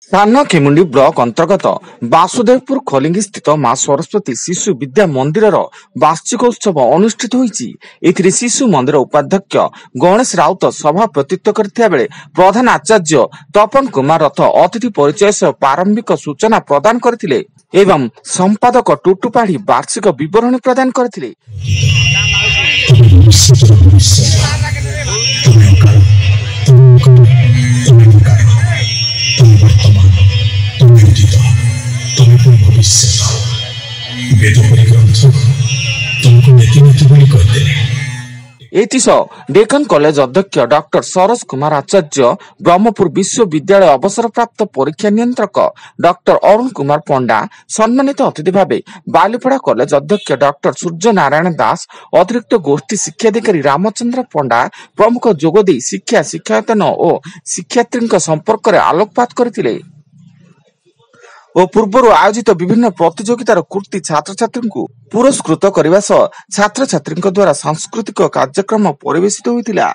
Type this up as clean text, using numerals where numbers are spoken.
सानखेमुंडी block अंतर्गत वासुदेवपुर खोलिंगी स्थित मां सरस्वती शिशु विद्या मंदिर वार्षिकोत्सव अनुष्ठित होती। शिशु मंदिर उपाध्यक्ष गणेश राउत सभापतित्व करथिया बेले प्रधान आचार्य तपन कुमार रथ अतिथि परिचय सह प्रारंभिक सूचना प्रदान करथिले एवं संपादक टुटु पाढ़ी वार्षिक विवरणी प्रदान करथिले। डेक्कन कॉलेज अध्यक्ष डॉक्टर सरोज कुमार आचार्य, ब्रह्मपुर विश्वविद्यालय अवसर प्राप्त परीक्षा नियंत्रक डॉक्टर अरुण कुमार पंडा, सम्मानित अतिथि भावे बालीपड़ा कॉलेज अध्यक्ष डॉक्टर सूर्य नारायण दास, अतिरिक्त गोष्ठी शिक्षाधिकारी रामचंद्र पंडा प्रमुख जोगदे शिक्षा शिक्षायतन और शिक्षार्थी संपर्क में आलोकपात करथिले और पूर्व आयोजित विभिन्न प्रतियोगितार कृति छात्र छात्री को पुरस्कृत करने छात्र छात्री द्वारा सांस्कृतिक कार्यक्रम परिवेशित होता।